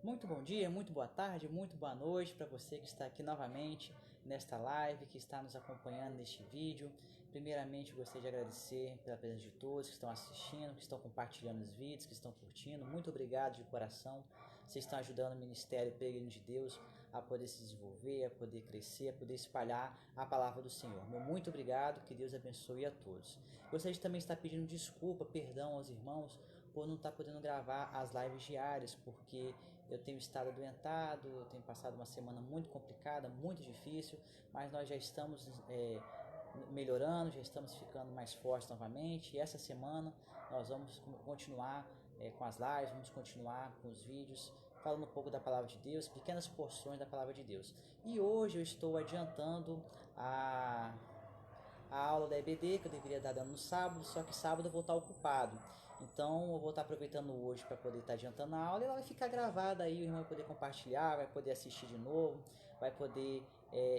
Muito bom dia, muito boa tarde, muito boa noite para você que está aqui novamente nesta live, que está nos acompanhando neste vídeo. Primeiramente, gostaria de agradecer pela presença de todos que estão assistindo, que estão compartilhando os vídeos, que estão curtindo. Muito obrigado de coração. Vocês estão ajudando o Ministério Peregrino de Deus a poder se desenvolver, a poder crescer, a poder espalhar a palavra do Senhor. Meu muito obrigado, que Deus abençoe a todos. Gostaria de também estar pedindo desculpa, perdão aos irmãos por não estar podendo gravar as lives diárias, porque eu tenho estado adoentado, eu tenho passado uma semana muito complicada, muito difícil, mas nós já estamos melhorando, já estamos ficando mais fortes novamente. E essa semana nós vamos continuar com as lives, vamos continuar com os vídeos, falando um pouco da palavra de Deus, pequenas porções da palavra de Deus. E hoje eu estou adiantando a aula da EBD, que eu deveria estar dando no sábado, só que sábado eu vou estar ocupado. Então eu vou estar aproveitando hoje para poder estar adiantando a aula e ela vai ficar gravada aí, o irmão vai poder compartilhar, vai poder assistir de novo, vai poder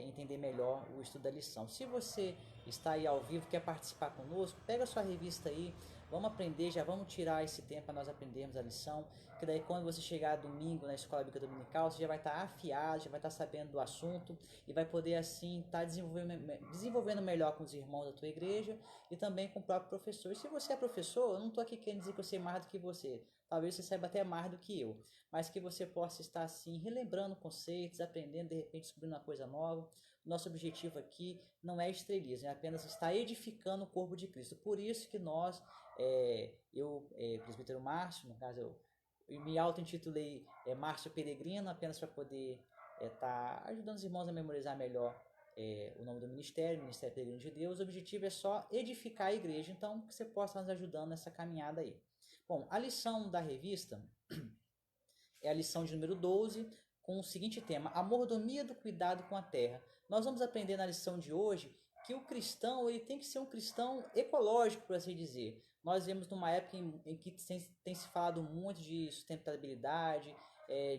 entender melhor o estudo da lição. Se você está aí ao vivo, quer participar conosco, pega a sua revista aí, vamos aprender, já vamos tirar esse tempo para nós aprendermos a lição, que daí quando você chegar domingo na escola bíblica dominical, você já vai estar afiado, já vai estar sabendo do assunto e vai poder assim estar desenvolvendo melhor com os irmãos da tua igreja e também com o próprio professor. E se você é professor, eu não estou aqui querendo dizer que eu sei mais do que você, talvez você saiba até mais do que eu, mas que você possa estar assim relembrando conceitos, aprendendo, de repente descobrindo uma coisa nova. Nosso objetivo aqui não é estrelismo, é apenas estar edificando o corpo de Cristo. Por isso que nós, presbítero Márcio, no caso eu me auto-intitulei Márcio Peregrino, apenas para poder estar ajudando os irmãos a memorizar melhor o nome do Ministério Peregrino de Deus. O objetivo é só edificar a igreja, então que você possa estar nos ajudando nessa caminhada aí. Bom, a lição da revista é a lição de número 12, com o seguinte tema: a mordomia do cuidado com a terra. Nós vamos aprender na lição de hoje que o cristão ele tem que ser um cristão ecológico, por assim dizer. Nós vemos numa época em que tem se falado muito de sustentabilidade,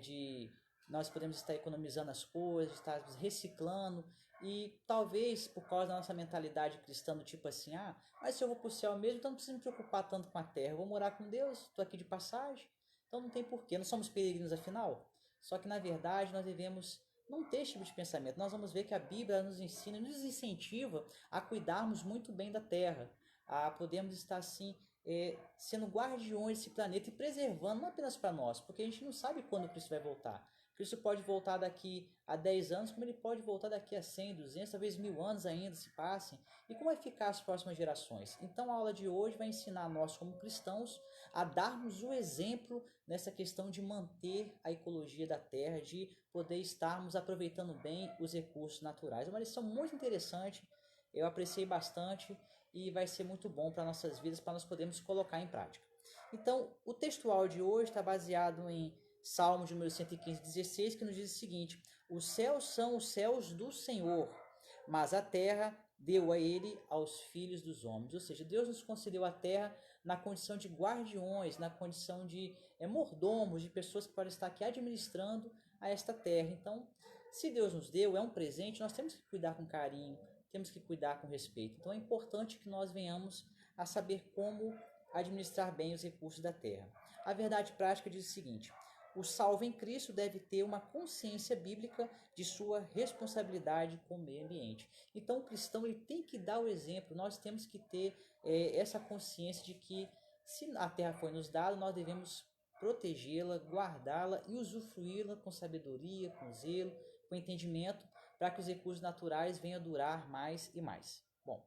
de nós podemos estar economizando as coisas, estar reciclando, e talvez por causa da nossa mentalidade cristã do tipo assim, mas se eu vou para o céu mesmo, então não preciso me preocupar tanto com a terra, eu vou morar com Deus, estou aqui de passagem, então não tem porquê, não somos peregrinos afinal. Só que na verdade nós devemos não ter esse tipo de pensamento. Nós vamos ver que a Bíblia nos ensina, nos incentiva a cuidarmos muito bem da terra, a podermos estar assim sendo guardiões desse planeta e preservando, não apenas para nós, porque a gente não sabe quando Cristo vai voltar. Cristo pode voltar daqui a 10 anos, como ele pode voltar daqui a 100, 200, talvez 1000 anos ainda se passem. E como vai ficar as próximas gerações? Então a aula de hoje vai ensinar nós como cristãos a darmos o exemplo nessa questão de manter a ecologia da terra, de poder estarmos aproveitando bem os recursos naturais. É uma lição muito interessante, eu apreciei bastante e vai ser muito bom para nossas vidas, para nós podermos colocar em prática. Então, o textual de hoje está baseado em Salmo de número 115:16, que nos diz o seguinte: os céus são os céus do Senhor, mas a terra deu a ele aos filhos dos homens. Ou seja, Deus nos concedeu a terra na condição de guardiões, na condição de mordomos, de pessoas que podem estar aqui administrando a esta terra. Então, se Deus nos deu, é um presente, nós temos que cuidar com carinho, temos que cuidar com respeito. Então é importante que nós venhamos a saber como administrar bem os recursos da terra. A verdade prática diz o seguinte: o salvo em Cristo deve ter uma consciência bíblica de sua responsabilidade com o meio ambiente. Então o cristão ele tem que dar o exemplo, nós temos que ter essa consciência de que se a terra foi nos dada, nós devemos protegê-la, guardá-la e usufruí-la com sabedoria, com zelo, com entendimento, para que os recursos naturais venham a durar mais e mais. Bom,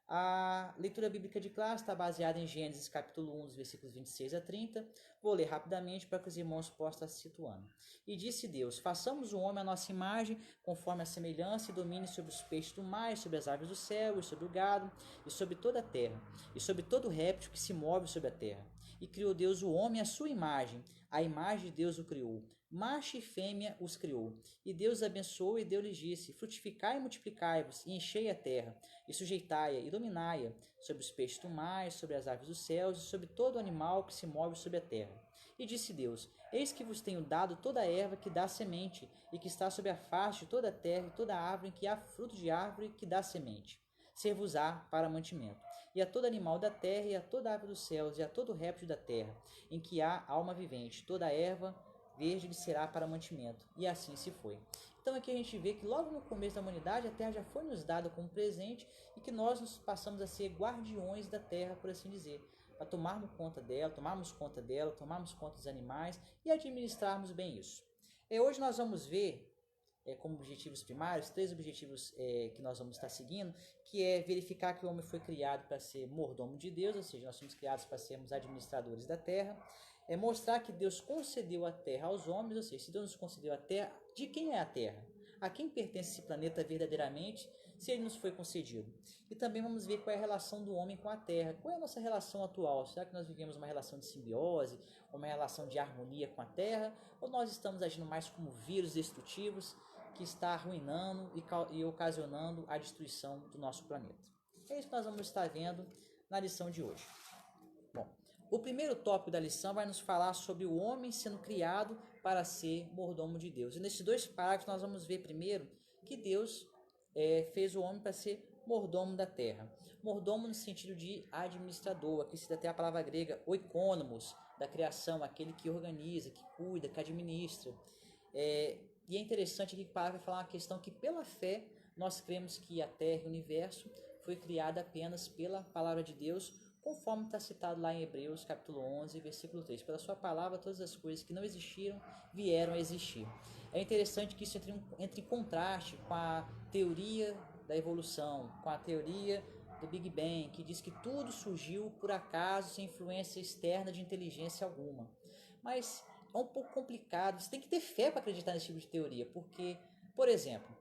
a leitura bíblica de classe está baseada em Gênesis capítulo 1, dos versículos 26 a 30. Vou ler rapidamente para que os irmãos possam estar se situando. E disse Deus: façamos o homem à nossa imagem, conforme a semelhança, e domine sobre os peixes do mar, sobre as aves do céu, e sobre o gado, e sobre toda a terra, e sobre todo réptil que se move sobre a terra. E criou Deus o homem à sua imagem, a imagem de Deus o criou. Macho e fêmea os criou. E Deus abençoou e Deus lhes disse: frutificai e multiplicai-vos, e enchei a terra, e sujeitai-a e dominai-a, sobre os peixes do mar, sobre as aves dos céus, e sobre todo animal que se move sobre a terra. E disse Deus: eis que vos tenho dado toda a erva que dá semente, e que está sobre a face de toda a terra, e toda árvore em que há fruto de árvore que dá semente, ser-vos-á para mantimento. E a todo animal da terra, e a toda ave dos céus, e a todo réptil da terra, em que há alma vivente, toda erva verde lhe será para mantimento. E assim se foi. Então aqui a gente vê que logo no começo da humanidade a terra já foi nos dada como presente e que nós nos passamos a ser guardiões da terra, por assim dizer, para tomarmos conta dela, tomarmos conta dos animais e administrarmos bem isso. Hoje nós vamos ver como objetivos primários, 3 objetivos que nós vamos estar seguindo, que é verificar que o homem foi criado para ser mordomo de Deus, ou seja, nós somos criados para sermos administradores da terra, mostrar que Deus concedeu a terra aos homens, ou seja, se Deus nos concedeu a terra, de quem é a terra? A quem pertence esse planeta verdadeiramente, se ele nos foi concedido? E também vamos ver qual é a relação do homem com a terra, qual é a nossa relação atual, será que nós vivemos uma relação de simbiose, uma relação de harmonia com a terra, ou nós estamos agindo mais como vírus destrutivos, que está arruinando e ocasionando a destruição do nosso planeta. É isso que nós vamos estar vendo na lição de hoje. Bom, o primeiro tópico da lição vai nos falar sobre o homem sendo criado para ser mordomo de Deus. E nesses 2 parágrafos nós vamos ver primeiro que Deus fez o homem para ser mordomo da terra. Mordomo no sentido de administrador. Aqui se dá até a palavra grega oikonomos, da criação, aquele que organiza, que cuida, que administra. E é interessante aqui que o parágrafo vai falar uma questão que pela fé nós cremos que a terra e o universo foi criada apenas pela palavra de Deus, conforme está citado lá em Hebreus capítulo 11, versículo 3. Pela sua palavra todas as coisas que não existiram vieram a existir. É interessante que isso entre em contraste com a teoria da evolução, com a teoria do Big Bang, que diz que tudo surgiu por acaso, sem influência externa de inteligência alguma. Mas é um pouco complicado, você tem que ter fé para acreditar nesse tipo de teoria, porque, por exemplo,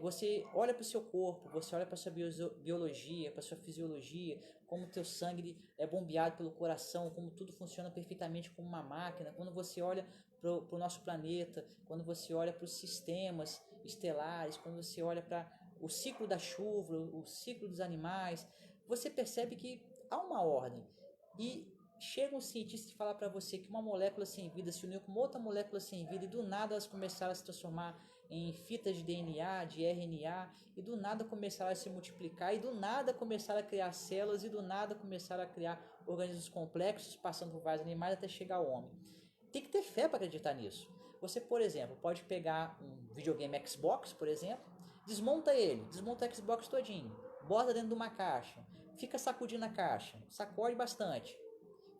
você olha para o seu corpo, você olha para a sua biologia, para a sua fisiologia, como o teu sangue é bombeado pelo coração, como tudo funciona perfeitamente como uma máquina. Quando você olha para o nosso planeta, quando você olha para os sistemas estelares, quando você olha para o ciclo da chuva, o ciclo dos animais, você percebe que há uma ordem. E chega um cientista e fala para você que uma molécula sem vida se uniu com outra molécula sem vida e do nada elas começaram a se transformar em fitas de DNA, de RNA, e do nada começaram a se multiplicar, e do nada começaram a criar células, e do nada começaram a criar organismos complexos, passando por vários animais até chegar ao homem. Tem que ter fé para acreditar nisso. Você, por exemplo, pode pegar um videogame Xbox, por exemplo, desmonta o Xbox todinho, bota dentro de uma caixa, fica sacudindo a caixa, sacode bastante,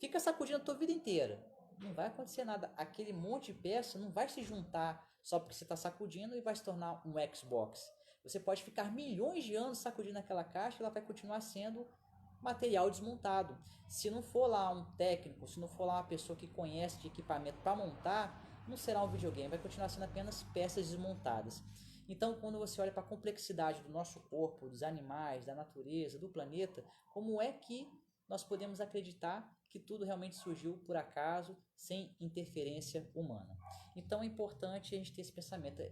fica sacudindo a tua vida inteira. Não vai acontecer nada. Aquele monte de peça não vai se juntar só porque você está sacudindo e vai se tornar um Xbox. Você pode ficar milhões de anos sacudindo aquela caixa e ela vai continuar sendo material desmontado. Se não for lá um técnico, se não for lá uma pessoa que conhece de equipamento para montar, não será um videogame, vai continuar sendo apenas peças desmontadas. Então, quando você olha para a complexidade do nosso corpo, dos animais, da natureza, do planeta, como é que nós podemos acreditar que tudo realmente surgiu por acaso, sem interferência humana? Então é importante a gente ter esse pensamento.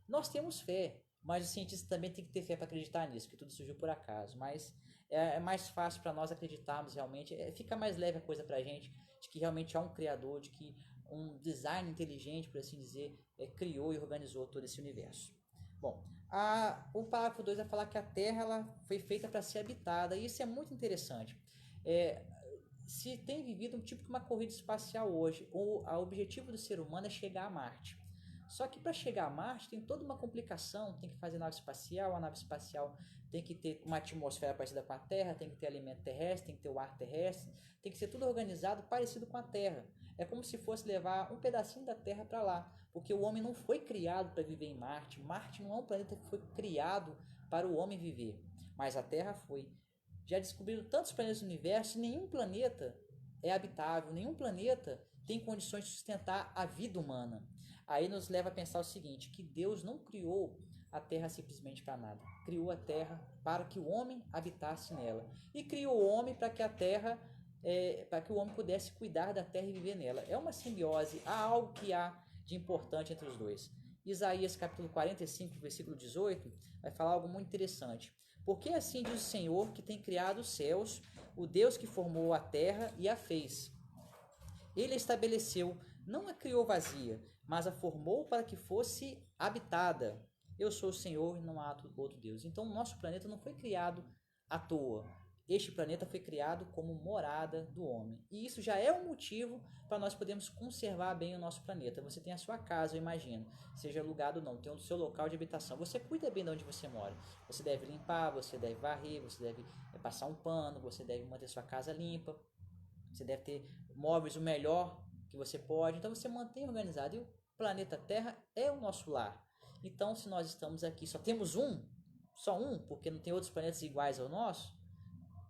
Nós temos fé, mas o cientista também tem que ter fé para acreditar nisso, que tudo surgiu por acaso. Mas é mais fácil para nós acreditarmos realmente, fica mais leve a coisa para a gente, de que realmente há um criador, de que um design inteligente, por assim dizer, criou e organizou todo esse universo. Bom, o parágrafo 2 vai falar que a Terra ela foi feita para ser habitada, e isso é muito interessante. Se tem vivido um tipo de uma corrida espacial hoje, o objetivo do ser humano é chegar a Marte. Só que para chegar a Marte tem toda uma complicação, tem que fazer nave espacial, a nave espacial tem que ter uma atmosfera parecida com a Terra, tem que ter alimento terrestre, tem que ter o ar terrestre, tem que ser tudo organizado parecido com a Terra. É como se fosse levar um pedacinho da Terra para lá, porque o homem não foi criado para viver em Marte. Marte não é um planeta que foi criado para o homem viver, mas a Terra foi. Já descobriram tantos planetas no universo, nenhum planeta é habitável, nenhum planeta tem condições de sustentar a vida humana. Aí nos leva a pensar o seguinte, que Deus não criou a Terra simplesmente para nada. Criou a Terra para que o homem habitasse nela. E criou o homem para que a Terra, para que o homem pudesse cuidar da Terra e viver nela. É uma simbiose, há algo que há de importante entre os dois. Isaías capítulo 45, versículo 18, vai falar algo muito interessante. Porque assim diz o Senhor que tem criado os céus, o Deus que formou a terra e a fez. Ele a estabeleceu, não a criou vazia, mas a formou para que fosse habitada. Eu sou o Senhor e não há outro Deus. Então o nosso planeta não foi criado à toa. este planeta foi criado como morada do homem. E isso já é um motivo para nós podermos conservar bem o nosso planeta. Você tem a sua casa, eu imagino, seja alugado ou não, tem o seu local de habitação. Você cuida bem de onde você mora. Você deve limpar, você deve varrer, você deve passar um pano, você deve manter sua casa limpa. Você deve ter móveis o melhor que você pode. Então você mantém organizado. E o planeta Terra é o nosso lar. Então, se nós estamos aqui, só temos só um, porque não tem outros planetas iguais ao nosso,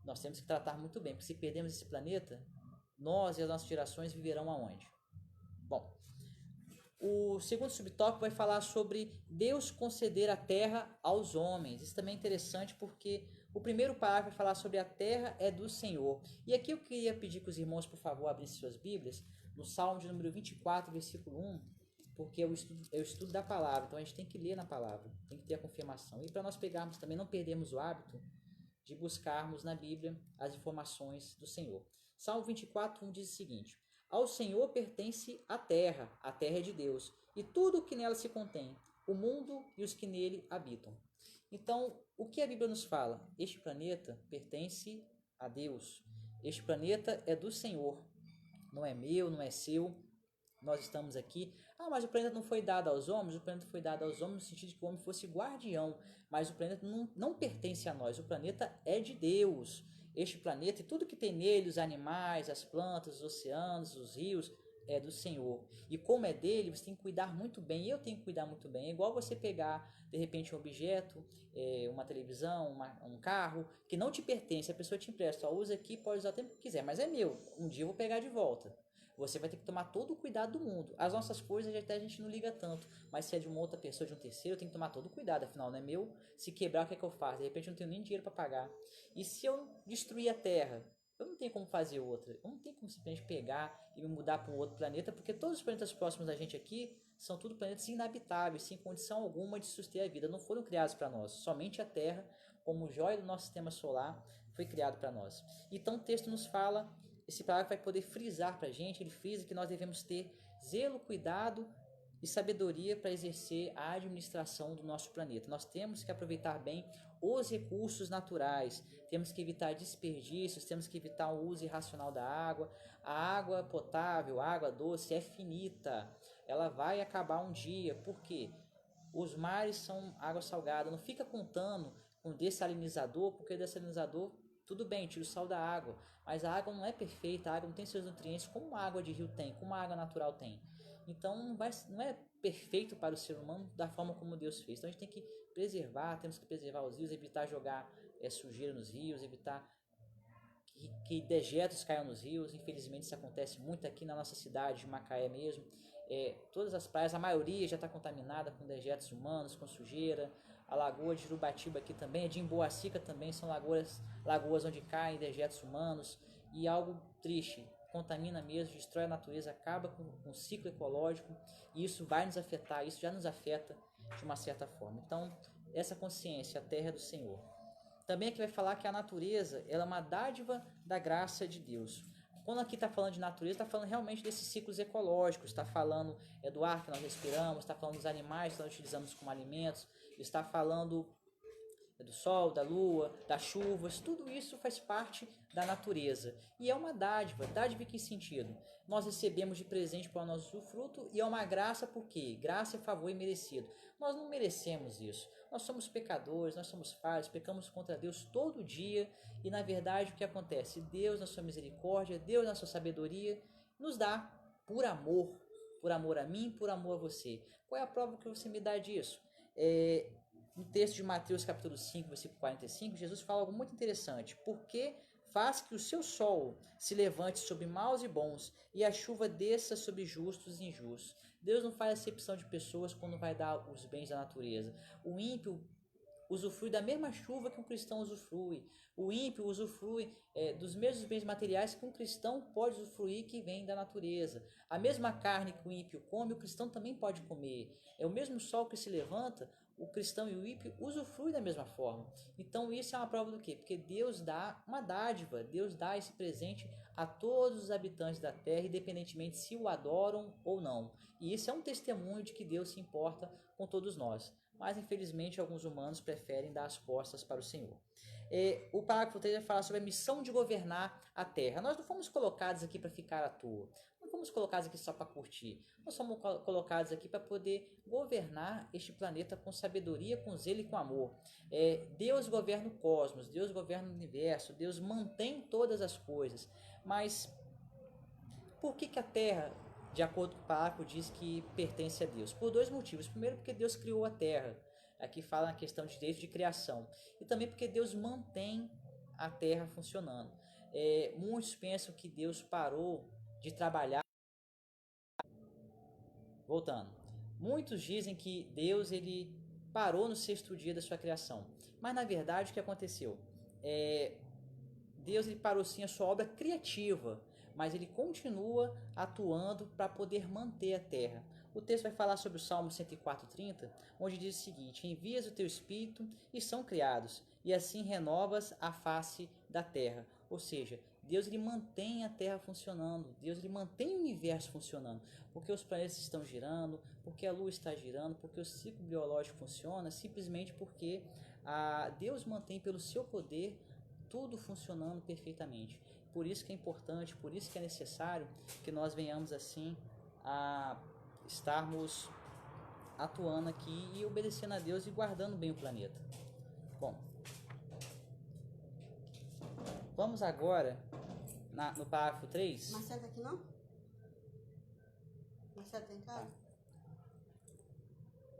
nós temos que tratar muito bem, porque se perdemos esse planeta, nós e as nossas gerações viverão aonde? Bom, o segundo subtópico vai falar sobre Deus conceder a terra aos homens. Isso também é interessante porque o primeiro parágrafo vai falar sobre a terra é do Senhor. E aqui eu queria pedir que os irmãos, por favor, abrissem suas Bíblias, no Salmo de número 24, versículo 1, porque é o estudo da palavra, então a gente tem que ler na palavra, tem que ter a confirmação. E para nós pegarmos também, não perdermos o hábito de buscarmos na Bíblia as informações do Senhor. Salmo 24, 1 diz o seguinte: ao Senhor pertence a terra é de Deus, e tudo o que nela se contém, o mundo e os que nele habitam. Então, o que a Bíblia nos fala? Este planeta pertence a Deus. Este planeta é do Senhor. Não é meu, não é seu. Nós estamos aqui. Ah, mas o planeta não foi dado aos homens? O planeta foi dado aos homens no sentido de que o homem fosse guardião. Mas o planeta não pertence a nós. O planeta é de Deus. Este planeta e tudo que tem nele, os animais, as plantas, os oceanos, os rios, é do Senhor. E como é dele, você tem que cuidar muito bem. Eu tenho que cuidar muito bem. É igual você pegar, de repente, um objeto, uma televisão, um carro, que não te pertence. A pessoa te empresta. Ó, usa aqui, pode usar o tempo que quiser. Mas é meu. Um dia eu vou pegar de volta. Você vai ter que tomar todo o cuidado do mundo. As nossas coisas até a gente não liga tanto. Mas se é de uma outra pessoa, de um terceiro, eu tenho que tomar todo o cuidado. Afinal, não é meu. Se quebrar, o que é que eu faço? De repente eu não tenho nem dinheiro para pagar. E se eu destruir a Terra? Eu não tenho como fazer outra. Eu não tenho como simplesmente pegar e me mudar para um outro planeta. Porque todos os planetas próximos da gente aqui são tudo planetas inabitáveis, sem condição alguma de suster a vida. Não foram criados para nós. Somente a Terra, como joia do nosso sistema solar, foi criado para nós. Então o texto nos fala... Esse parágrafo vai poder frisar para a gente, ele frisa que nós devemos ter zelo, cuidado e sabedoria para exercer a administração do nosso planeta. Nós temos que aproveitar bem os recursos naturais, temos que evitar desperdícios, temos que evitar o uso irracional da água. A água potável, a água doce é finita, ela vai acabar um dia, por quê? Os mares são água salgada, não fica contando com dessalinizador, porque o dessalinizador tudo bem, tira o sal da água, mas a água não é perfeita, a água não tem seus nutrientes como a água de rio tem, como a água natural tem. Então não é perfeito para o ser humano da forma como Deus fez. Então a gente tem que preservar, temos que preservar os rios, evitar jogar sujeira nos rios, evitar que dejetos caiam nos rios. Infelizmente isso acontece muito aqui na nossa cidade de Macaé mesmo. Todas as praias, a maioria já está contaminada com dejetos humanos, com sujeira. A lagoa de Jurubatiba aqui também, a de Emboacica também são lagoas onde caem dejetos humanos. E algo triste, contamina mesmo, destrói a natureza, acaba com o ciclo ecológico. E isso vai nos afetar, isso já nos afeta de uma certa forma. Então, essa consciência, a terra é do Senhor. Também aqui vai falar que a natureza ela é uma dádiva da graça de Deus. Quando aqui está falando de natureza, está falando realmente desses ciclos ecológicos, está falando do ar que nós respiramos, está falando dos animais que nós utilizamos como alimentos, está falando do sol, da lua, das chuvas, tudo isso faz parte da natureza. E é uma dádiva. Dádiva em que sentido? Nós recebemos de presente para o nosso fruto e é uma graça por quê? Graça é favor e merecido. Nós não merecemos isso. Nós somos pecadores, nós somos falhos, pecamos contra Deus todo dia e na verdade o que acontece? Deus na sua misericórdia, Deus na sua sabedoria nos dá por amor a mim, por amor a você. Qual é a prova que você me dá disso? No texto de Mateus capítulo 5, versículo 45, Jesus fala algo muito interessante. Porque faz que o seu sol se levante sobre maus e bons, e a chuva desça sobre justos e injustos. Deus não faz acepção de pessoas quando vai dar os bens da natureza. O ímpio usufrui da mesma chuva que um cristão usufrui. O ímpio usufrui dos mesmos bens materiais que um cristão pode usufruir que vem da natureza. A mesma carne que o ímpio come, o cristão também pode comer. É o mesmo sol que se levanta, o cristão e o ímpio usufruem da mesma forma. Então isso é uma prova do quê? Porque Deus dá uma dádiva, Deus dá esse presente a todos os habitantes da terra, independentemente se o adoram ou não. E isso é um testemunho de que Deus se importa com todos nós. mas infelizmente alguns humanos preferem dar as costas para o Senhor. O parágrafo 3 vai falar sobre a missão de governar a Terra. Nós não fomos colocados aqui para ficar à toa, não fomos colocados aqui só para curtir, nós fomos colocados aqui para poder governar este planeta com sabedoria, com zelo e com amor. Deus governa o cosmos, Deus governa o universo, Deus mantém todas as coisas, mas por que a Terra, de acordo com o parágrafo, diz que pertence a Deus? Por dois motivos. Primeiro, porque Deus criou a Terra. Aqui fala na questão de direito de criação. E também porque Deus mantém a Terra funcionando. Muitos pensam que Deus parou de trabalhar. Voltando. Muitos dizem que Deus ele parou no sexto dia da sua criação. Mas na verdade o que aconteceu? Deus ele parou sim a sua obra criativa, mas ele continua atuando para poder manter a terra. O texto vai falar sobre o Salmo 104:30, onde diz o seguinte: envias o teu espírito e são criados, e assim renovas a face da terra. Ou seja, Deus ele mantém a terra funcionando, Deus ele mantém o universo funcionando, porque os planetas estão girando, porque a lua está girando, porque o ciclo biológico funciona, simplesmente porque Deus mantém pelo seu poder tudo funcionando perfeitamente. Por isso que é importante, por isso que é necessário que nós venhamos assim a estarmos atuando aqui e obedecendo a Deus e guardando bem o planeta. Bom, vamos agora no parágrafo 3. Marcelo tá aqui não? Marcelo tá em casa?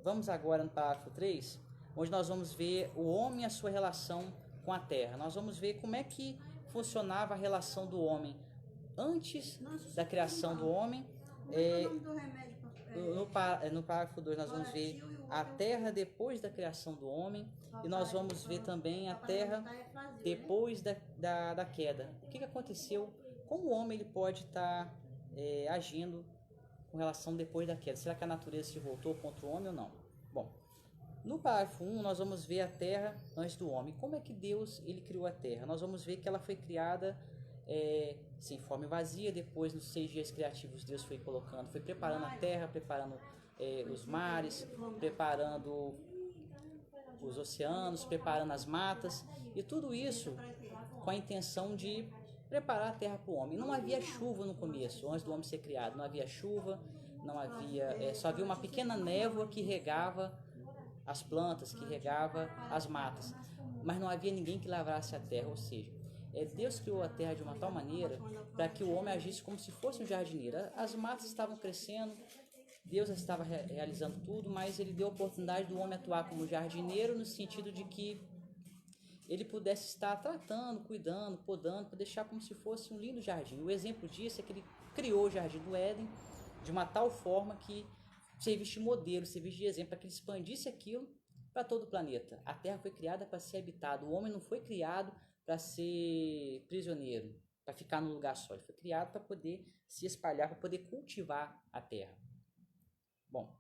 Vamos agora no parágrafo 3, onde nós vamos ver o homem e a sua relação com a terra. Nós vamos ver como é que funcionava a relação do homem antes da criação do homem. No parágrafo 2 nós vamos ver a terra depois da criação do homem, e nós vamos ver também a terra depois da queda. O que aconteceu? Como o homem ele pode estar agindo com relação depois da queda? Será que a natureza se voltou contra o homem ou não? Bom, no parágrafo 1 nós vamos ver a terra antes do homem. Como é que Deus ele criou a terra? Nós vamos ver que ela foi criada sem forma e vazia. Depois, nos 6 dias criativos, Deus foi colocando, foi preparando a terra, preparando os mares, preparando os oceanos, preparando as matas, e tudo isso com a intenção de preparar a terra para o homem. Não havia chuva no começo, antes do homem ser criado, não havia chuva, não havia, só havia uma pequena névoa que regava as plantas, que regava as matas, mas não havia ninguém que lavrasse a terra. Ou seja, Deus criou a terra de uma tal maneira para que o homem agisse como se fosse um jardineiro. As matas estavam crescendo, Deus estava realizando tudo, mas ele deu a oportunidade do homem atuar como jardineiro, no sentido de que ele pudesse estar tratando, cuidando, podando, para deixar como se fosse um lindo jardim. O exemplo disso é que ele criou o Jardim do Éden de uma tal forma que servisse de modelo, servisse de exemplo, para que ele expandisse aquilo para todo o planeta. A Terra foi criada para ser habitada. O homem não foi criado para ser prisioneiro, para ficar num lugar só. Ele foi criado para poder se espalhar, para poder cultivar a Terra. Bom,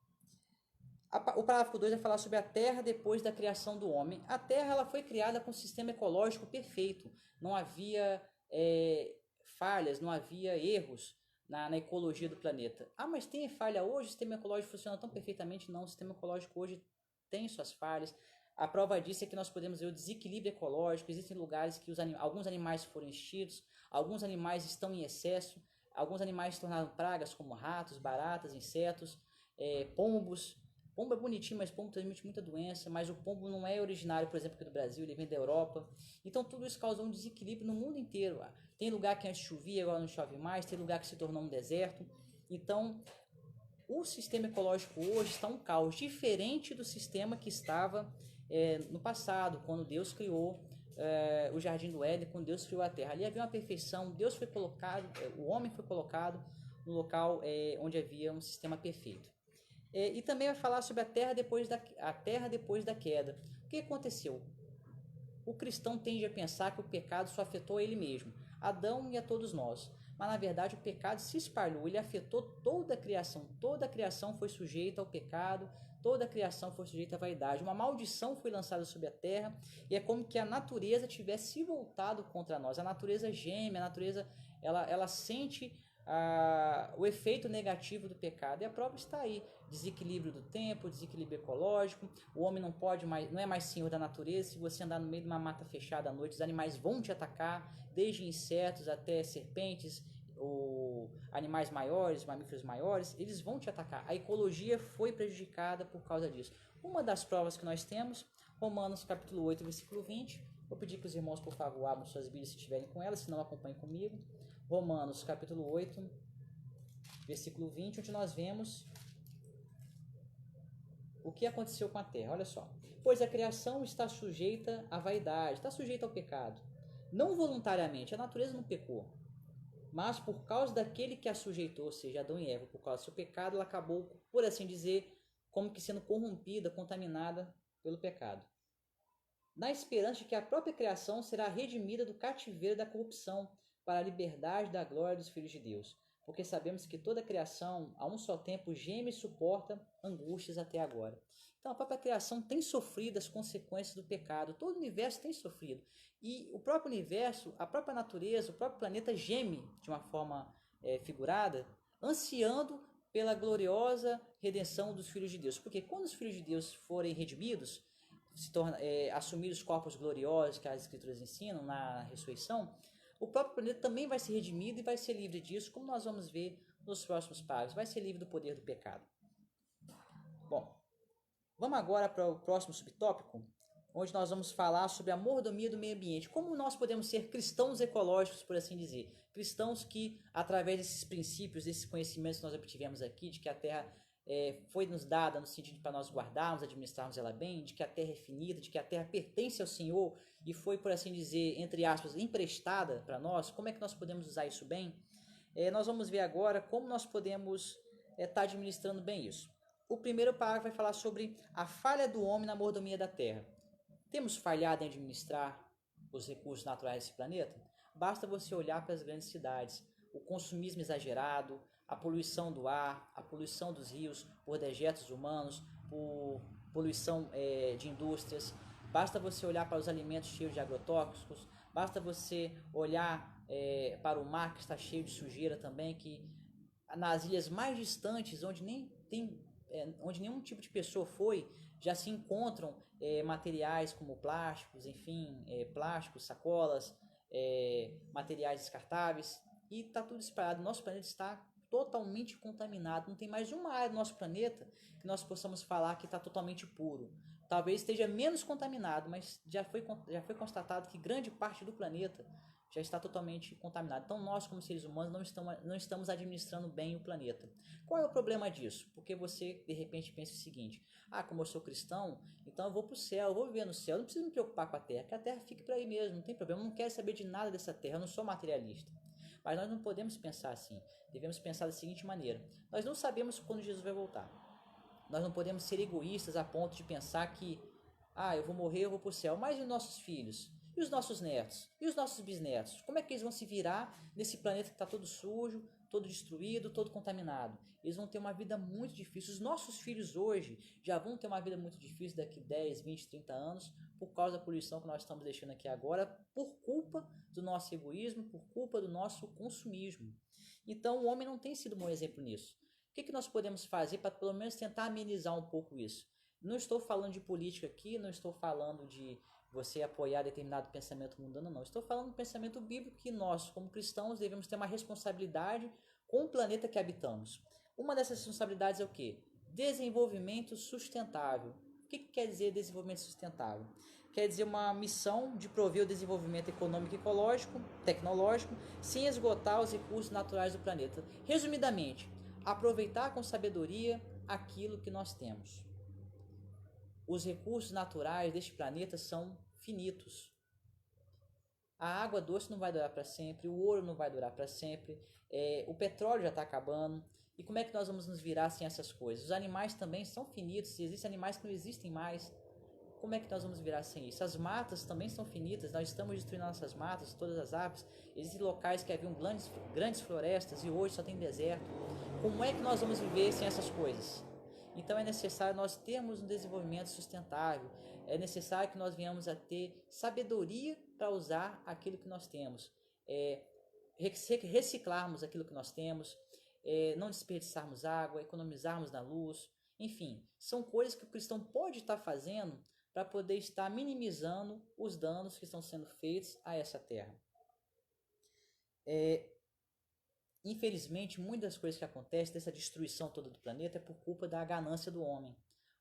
o parágrafo 2 vai falar sobre a Terra depois da criação do homem. A Terra ela foi criada com um sistema ecológico perfeito. Não havia falhas, não havia erros na ecologia do planeta. Mas tem falha hoje? O sistema ecológico funciona tão perfeitamente? Não, o sistema ecológico hoje tem suas falhas. A prova disso é que nós podemos ver o desequilíbrio ecológico. Existem lugares que alguns animais foram extintos, alguns animais estão em excesso, alguns animais se tornaram pragas, como ratos, baratas, insetos, pombos. Pombo é bonitinho, mas pombo transmite muita doença, mas o pombo não é originário, por exemplo, aqui do Brasil, ele vem da Europa. Então tudo isso causou um desequilíbrio no mundo inteiro. Tem lugar que antes chovia, agora não chove mais, tem lugar que se tornou um deserto. Então, o sistema ecológico hoje está um caos, diferente do sistema que estava no passado, quando Deus criou o Jardim do Éden, quando Deus criou a Terra. Ali havia uma perfeição, Deus foi colocado, o homem foi colocado no local onde havia um sistema perfeito. E também vai falar sobre a terra depois da queda. O que aconteceu? O cristão tende a pensar que o pecado só afetou ele mesmo, Adão e a todos nós. Mas na verdade o pecado se espalhou, ele afetou toda a criação. Toda a criação foi sujeita ao pecado, toda a criação foi sujeita à vaidade. Uma maldição foi lançada sobre a terra, e é como que a natureza tivesse se voltado contra nós. A natureza geme, a natureza ela sente o efeito negativo do pecado. E a prova está aí: desequilíbrio do tempo, desequilíbrio ecológico. O homem não é mais senhor da natureza. Se você andar no meio de uma mata fechada à noite, os animais vão te atacar, desde insetos até serpentes, ou animais maiores, mamíferos maiores, eles vão te atacar. A ecologia foi prejudicada por causa disso. Uma das provas que nós temos, Romanos capítulo 8, versículo 20. Vou pedir que os irmãos, por favor, abram suas Bíblias se estiverem com elas, se não acompanhem comigo. Romanos capítulo 8, versículo 20, onde nós vemos o que aconteceu com a terra. Olha só: pois a criação está sujeita à vaidade, está sujeita ao pecado. Não voluntariamente, a natureza não pecou, mas por causa daquele que a sujeitou, ou seja, Adão e Eva. Por causa do seu pecado, ela acabou, por assim dizer, como que sendo corrompida, contaminada pelo pecado, na esperança de que a própria criação será redimida do cativeiro da corrupção para a liberdade da glória dos filhos de Deus. Porque sabemos que toda a criação, a um só tempo, geme e suporta angústias até agora. Então a própria criação tem sofrido as consequências do pecado. Todo o universo tem sofrido. E o próprio universo, a própria natureza, o próprio planeta geme de uma forma figurada, ansiando pela gloriosa redenção dos filhos de Deus. Porque quando os filhos de Deus forem redimidos, assumir os corpos gloriosos que as escrituras ensinam na ressurreição, o próprio planeta também vai ser redimido e vai ser livre disso, como nós vamos ver nos próximos parágrafos. Vai ser livre do poder do pecado. Bom, vamos agora para o próximo subtópico, onde nós vamos falar sobre a mordomia do meio ambiente. Como nós podemos ser cristãos ecológicos, por assim dizer. Cristãos que, através desses princípios, desses conhecimentos que nós obtivemos aqui, de que a terra foi nos dada no sentido para nós guardarmos, administrarmos ela bem, de que a terra é finita, de que a terra pertence ao Senhor e foi, por assim dizer, entre aspas, emprestada para nós. Como é que nós podemos usar isso bem? Nós vamos ver agora como nós podemos estar administrando bem isso. O primeiro parágrafo vai falar sobre a falha do homem na mordomia da terra. Temos falhado em administrar os recursos naturais desse planeta? Basta você olhar para as grandes cidades, o consumismo exagerado, a poluição do ar, a poluição dos rios por dejetos humanos, por poluição de indústrias. Basta você olhar para os alimentos cheios de agrotóxicos, basta você olhar para o mar, que está cheio de sujeira também, que nas ilhas mais distantes, onde nem tem, onde nenhum tipo de pessoa foi, já se encontram materiais como plásticos, enfim, plásticos, sacolas, materiais descartáveis, e está tudo espalhado. Nosso planeta está totalmente contaminado. Não tem mais uma área do nosso planeta que nós possamos falar que está totalmente puro. Talvez esteja menos contaminado, mas já foi constatado que grande parte do planeta já está totalmente contaminado. Então nós, como seres humanos, não estamos administrando bem o planeta. Qual é o problema disso? Porque você, de repente, pensa o seguinte: como eu sou cristão, então eu vou para o céu, eu vou viver no céu, eu não preciso me preocupar com a terra, que a terra fique para aí mesmo, não tem problema, eu não quero saber de nada dessa terra, eu não sou materialista. Mas nós não podemos pensar assim. Devemos pensar da seguinte maneira: nós não sabemos quando Jesus vai voltar. Nós não podemos ser egoístas a ponto de pensar que eu vou morrer, eu vou para o céu. Mas e os nossos filhos? E os nossos netos? E os nossos bisnetos? Como é que eles vão se virar nesse planeta que está todo sujo, todo destruído, todo contaminado? Eles vão ter uma vida muito difícil. Os nossos filhos hoje já vão ter uma vida muito difícil daqui 10, 20, 30 anos, por causa da poluição que nós estamos deixando aqui agora, por culpa do nosso egoísmo, por culpa do nosso consumismo. Então o homem não tem sido um bom exemplo nisso. O que nós podemos fazer para pelo menos tentar amenizar um pouco isso? Não estou falando de política aqui, não estou falando de você apoiar determinado pensamento mundano, não. Estou falando do pensamento bíblico, que nós, como cristãos, devemos ter uma responsabilidade com o planeta que habitamos. Uma dessas responsabilidades é o quê? Desenvolvimento sustentável. O que quer dizer desenvolvimento sustentável? Quer dizer uma missão de prover o desenvolvimento econômico, ecológico, tecnológico, sem esgotar os recursos naturais do planeta. Resumidamente, aproveitar com sabedoria aquilo que nós temos. Os recursos naturais deste planeta são finitos. A água doce não vai durar para sempre, o ouro não vai durar para sempre, o petróleo já está acabando. E como é que nós vamos nos virar sem essas coisas? Os animais também são finitos, existem animais que não existem mais. Como é que nós vamos virar sem isso? As matas também são finitas, nós estamos destruindo nossas matas, todas as árvores. Existem locais que haviam grandes florestas e hoje só tem deserto. Como é que nós vamos viver sem essas coisas? Então é necessário nós termos um desenvolvimento sustentável, é necessário que nós venhamos a ter sabedoria para usar aquilo que nós temos. reciclarmos aquilo que nós temos, não desperdiçarmos água, economizarmos na luz, enfim, são coisas que o cristão pode estar fazendo para poder estar minimizando os danos que estão sendo feitos a essa terra. Infelizmente, muitas coisas que acontecem, dessa destruição toda do planeta, é por culpa da ganância do homem.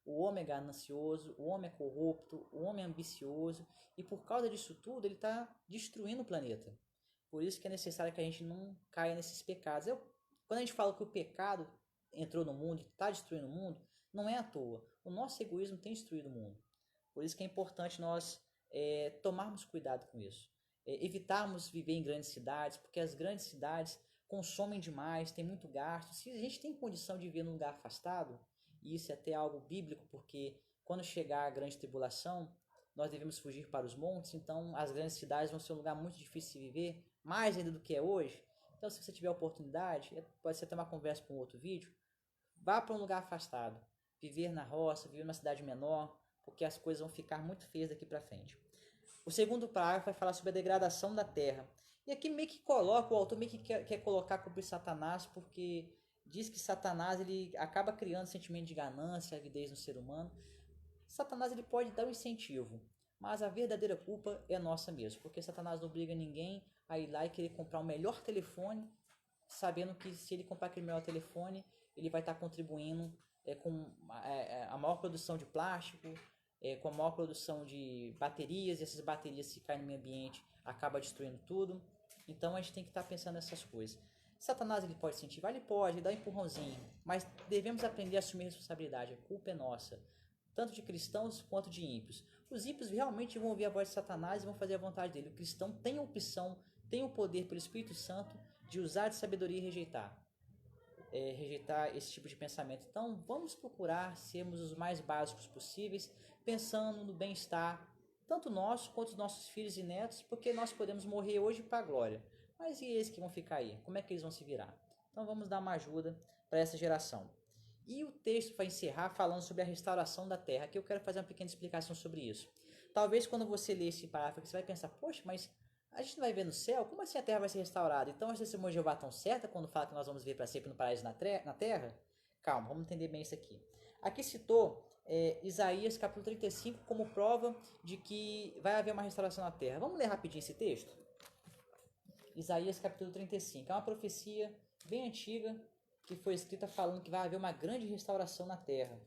O homem é ganancioso, o homem é corrupto, o homem é ambicioso, e por causa disso tudo, ele está destruindo o planeta. Por isso que é necessário que a gente não caia nesses pecados. Quando a gente fala que o pecado entrou no mundo e está destruindo o mundo, não é à toa. O nosso egoísmo tem destruído o mundo. Por isso que é importante nós tomarmos cuidado com isso. Evitarmos viver em grandes cidades, porque as grandes cidades consomem demais, tem muito gasto. Se a gente tem condição de viver num lugar afastado, e isso é até algo bíblico, porque quando chegar a grande tribulação, nós devemos fugir para os montes, então as grandes cidades vão ser um lugar muito difícil de viver, mais ainda do que é hoje. Então, se você tiver oportunidade, pode ser até uma conversa para um outro vídeo, vá para um lugar afastado, viver na roça, viver numa cidade menor, porque as coisas vão ficar muito feias daqui para frente. O segundo parágrafo vai falar sobre a degradação da terra. E aqui meio que coloca, o autor meio que quer colocar como Satanás, porque diz que Satanás ele acaba criando sentimento de ganância, avidez no ser humano. Satanás ele pode dar um incentivo, mas a verdadeira culpa é nossa mesmo, porque Satanás não obriga ninguém a ir lá e querer comprar o melhor telefone, sabendo que se ele comprar aquele melhor telefone, ele vai estar contribuindo com a maior produção de plástico, com a maior produção de baterias, e essas baterias, se caem no meio ambiente, acaba destruindo tudo. Então a gente tem que estar pensando nessas coisas. Satanás ele pode incentivar, ele pode dar um empurrãozinho, mas devemos aprender a assumir a responsabilidade. A culpa é nossa, tanto de cristãos quanto de ímpios. Os ímpios realmente vão ouvir a voz de Satanás e vão fazer a vontade dele. O cristão tem a opção, tem o poder pelo Espírito Santo de usar de sabedoria e rejeitar esse tipo de pensamento. Então vamos procurar sermos os mais básicos possíveis, pensando no bem-estar, tanto nosso quanto dos nossos filhos e netos, porque nós podemos morrer hoje para a glória. Mas e eles que vão ficar aí? Como é que eles vão se virar? Então vamos dar uma ajuda para essa geração. E o texto vai encerrar falando sobre a restauração da terra. Aqui eu quero fazer uma pequena explicação sobre isso. Talvez quando você ler esse parágrafo, você vai pensar, poxa, mas a gente não vai ver no céu? Como assim a terra vai ser restaurada? Então as testemunhas de Jeová estão certas quando fala que nós vamos ver para sempre no paraíso na terra? Calma, vamos entender bem isso aqui. Aqui citou Isaías capítulo 35 como prova de que vai haver uma restauração na terra. Vamos ler rapidinho esse texto? Isaías capítulo 35. É uma profecia bem antiga que foi escrita falando que vai haver uma grande restauração na terra.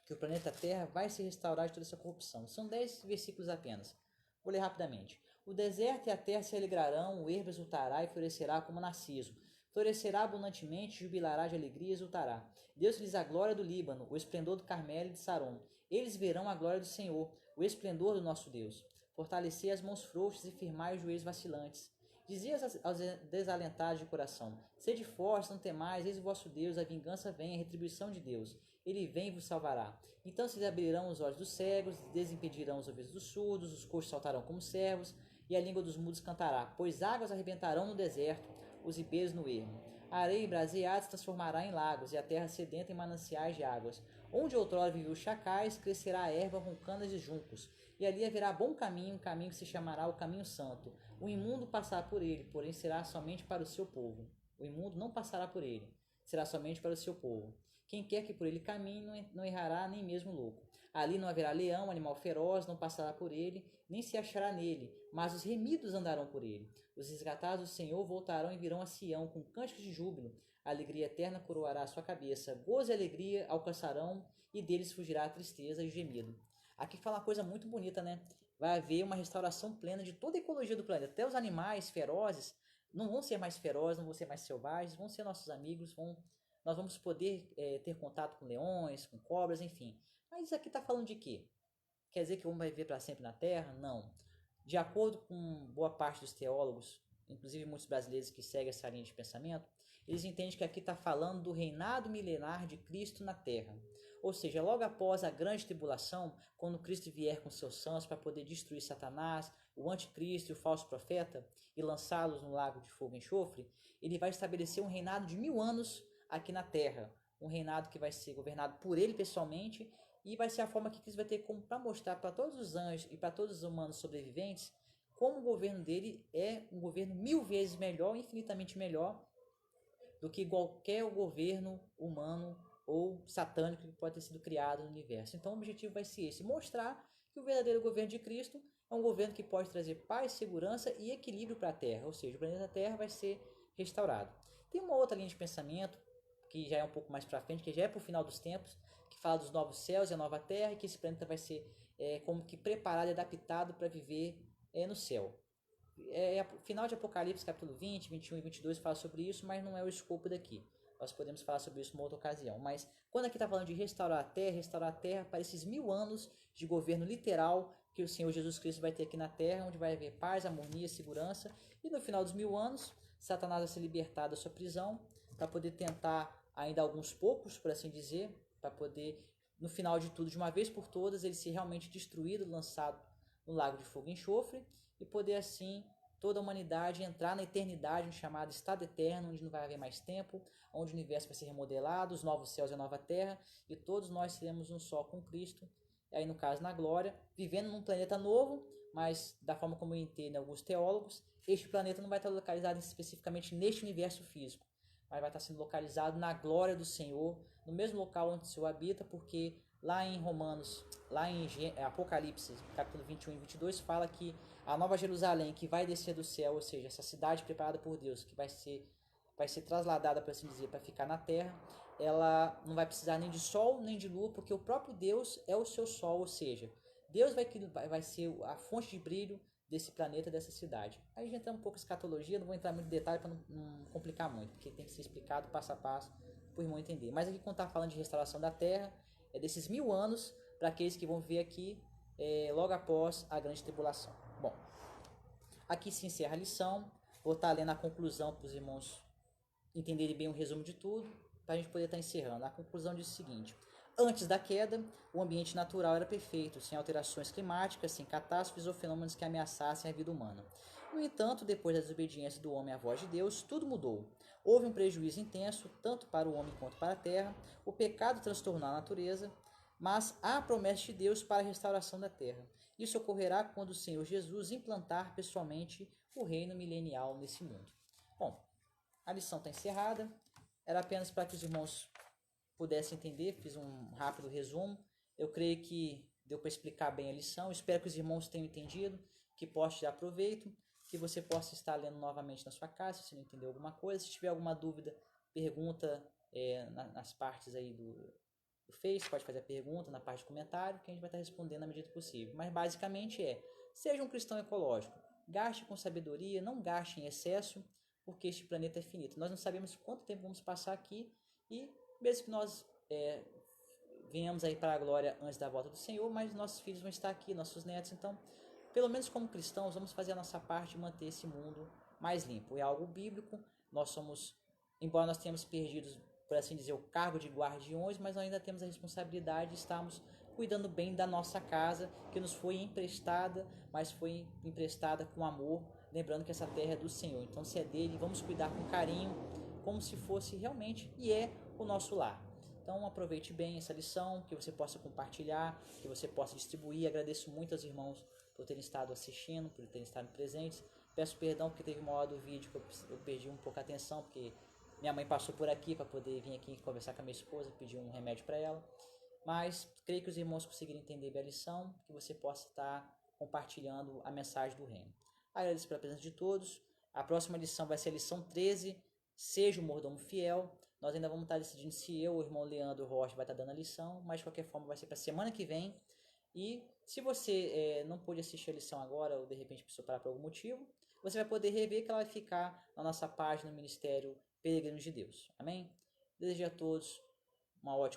Que o planeta Terra vai se restaurar de toda essa corrupção. São 10 versículos apenas. Vou ler rapidamente. O deserto e a terra se alegrarão, o ervo exultará e florescerá como narciso. Florescerá abundantemente, jubilará de alegria e exultará. Deus-lhes a glória do Líbano, o esplendor do Carmelo e de Saron. Eles verão a glória do Senhor, o esplendor do nosso Deus. Fortalecei as mãos frouxas e firmai os joelhos vacilantes. Dizia aos desalentados de coração: sede fortes, não temais, eis o vosso Deus, a vingança vem, a retribuição de Deus. Ele vem e vos salvará. Então se abrirão os olhos dos cegos, desimpedirão os ouvidos dos surdos, os coxos saltarão como servos, e a língua dos mudos cantará. Pois águas arrebentarão no deserto, os ribeiros no ermo. A areia embraseada se transformará em lagos, e a terra sedenta em mananciais de águas. Onde outrora viviam os chacais, crescerá a erva roncanas de juncos. E ali haverá bom caminho, um caminho que se chamará o caminho santo. O imundo passará por ele, porém será somente para o seu povo. O imundo não passará por ele, será somente para o seu povo. Quem quer que por ele caminhe não errará nem mesmo louco. Ali não haverá leão, animal feroz, não passará por ele, nem se achará nele, mas os remidos andarão por ele. Os resgatados do Senhor voltarão e virão a Sião com cânticos de júbilo. A alegria eterna coroará a sua cabeça. Gozo e alegria alcançarão, e deles fugirá a tristeza e o gemido. Aqui fala uma coisa muito bonita, né? Vai haver uma restauração plena de toda a ecologia do planeta. Até os animais ferozes não vão ser mais ferozes, não vão ser mais selvagens, vão ser nossos amigos, nós vamos poder ter contato com leões, com cobras, enfim. Mas isso aqui está falando de quê? Quer dizer que o homem vai viver para sempre na Terra? Não. De acordo com boa parte dos teólogos, inclusive muitos brasileiros que seguem essa linha de pensamento, eles entendem que aqui está falando do reinado milenar de Cristo na Terra. Ou seja, logo após a grande tribulação, quando Cristo vier com seus santos para poder destruir Satanás, o anticristo e o falso profeta, e lançá-los no lago de fogo e enxofre, ele vai estabelecer um reinado de 1000 anos aqui na Terra. Um reinado que vai ser governado por ele pessoalmente, e vai ser a forma que Cristo vai ter como para mostrar para todos os anjos e para todos os humanos sobreviventes como o governo dele é um governo 1000 vezes melhor, infinitamente melhor do que qualquer governo humano ou satânico que pode ter sido criado no universo. Então o objetivo vai ser esse, mostrar que o verdadeiro governo de Cristo é um governo que pode trazer paz, segurança e equilíbrio para a Terra, ou seja, o planeta Terra vai ser restaurado. Tem uma outra linha de pensamento, que já é um pouco mais para frente, que já é para o final dos tempos, que fala dos novos céus e a nova Terra, e que esse planeta vai ser como que preparado e adaptado para viver no céu. Final de Apocalipse, capítulo 20, 21 e 22 fala sobre isso, mas não é o escopo daqui. Nós podemos falar sobre isso em outra ocasião. Mas quando aqui está falando de restaurar a Terra para esses 1000 anos de governo literal que o Senhor Jesus Cristo vai ter aqui na Terra, onde vai haver paz, harmonia, segurança. E no final dos 1000 anos, Satanás vai ser libertado da sua prisão para poder tentar, ainda alguns poucos, por assim dizer, para poder, no final de tudo, de uma vez por todas, ele ser realmente destruído, lançado no lago de fogo e enxofre, e poder assim toda a humanidade entrar na eternidade, um chamado estado eterno, onde não vai haver mais tempo, onde o universo vai ser remodelado, os novos céus e a nova terra, e todos nós seremos um só com Cristo, e aí no caso na glória, vivendo num planeta novo, mas da forma como eu entendo alguns teólogos, este planeta não vai estar localizado especificamente neste universo físico, mas vai estar sendo localizado na glória do Senhor, no mesmo local onde o Senhor habita, porque lá em Romanos, lá em Apocalipse, capítulo 21 e 22, fala que a nova Jerusalém que vai descer do céu, ou seja, essa cidade preparada por Deus, que vai ser trasladada, por assim dizer, para ficar na terra, ela não vai precisar nem de sol nem de lua, porque o próprio Deus é o seu sol, ou seja, Deus vai ser a fonte de brilho desse planeta, dessa cidade. Aí já entra um pouco em escatologia, não vou entrar muito em detalhe para não complicar muito, porque tem que ser explicado passo a passo para o irmão entender. Mas aqui quando está falando de restauração da terra, é desses 1000 anos para aqueles que vão ver aqui logo após a grande tribulação. Bom, aqui se encerra a lição. Vou estar lendo a conclusão para os irmãos entenderem bem o resumo de tudo, para a gente poder estar encerrando. A conclusão diz o seguinte: antes da queda, o ambiente natural era perfeito, sem alterações climáticas, sem catástrofes ou fenômenos que ameaçassem a vida humana. No entanto, depois da desobediência do homem à voz de Deus, tudo mudou. Houve um prejuízo intenso, tanto para o homem quanto para a terra. O pecado transtornou a natureza, mas há a promessa de Deus para a restauração da terra. Isso ocorrerá quando o Senhor Jesus implantar pessoalmente o reino milenial nesse mundo. Bom, a lição está encerrada. Era apenas para que os irmãos pudessem entender. Fiz um rápido resumo. Eu creio que deu para explicar bem a lição. Espero que os irmãos tenham entendido, que possa tirar proveito, que você possa estar lendo novamente na sua casa, se não entendeu alguma coisa. Se tiver alguma dúvida, pergunta nas partes aí do Face, pode fazer a pergunta na parte de comentário, que a gente vai estar respondendo na medida do possível. Mas basicamente seja um cristão ecológico. Gaste com sabedoria, não gaste em excesso, porque este planeta é finito. Nós não sabemos quanto tempo vamos passar aqui, e mesmo que nós venhamos aí para a glória antes da volta do Senhor, mas nossos filhos vão estar aqui, nossos netos. Então, pelo menos como cristãos, vamos fazer a nossa parte de manter esse mundo mais limpo. É algo bíblico. Nós somos, embora nós tenhamos perdido, por assim dizer, o cargo de guardiões, mas nós ainda temos a responsabilidade de estarmos cuidando bem da nossa casa, que nos foi emprestada, mas foi emprestada com amor, lembrando que essa terra é do Senhor. Então, se é dele, vamos cuidar com carinho, como se fosse realmente, e é o nosso lar. Então aproveite bem essa lição, que você possa compartilhar, que você possa distribuir. Agradeço muito aos irmãos por terem estado assistindo, por terem estado presentes. Peço perdão porque teve uma hora do vídeo que eu perdi um pouco a atenção, porque minha mãe passou por aqui para poder vir aqui conversar com a minha esposa, pedir um remédio para ela. Mas creio que os irmãos conseguiram entender bem a lição, que você possa estar compartilhando a mensagem do reino. Agradeço pela presença de todos. A próxima lição vai ser a lição 13, seja o mordomo fiel. Nós ainda vamos estar decidindo se eu ou o irmão Leandro Rocha vai estar dando a lição, mas de qualquer forma vai ser para a semana que vem. E se você não pôde assistir a lição agora, ou de repente precisou parar por algum motivo, você vai poder rever, que ela vai ficar na nossa página do Ministério Peregrinos de Deus. Amém? Desejo a todos uma ótima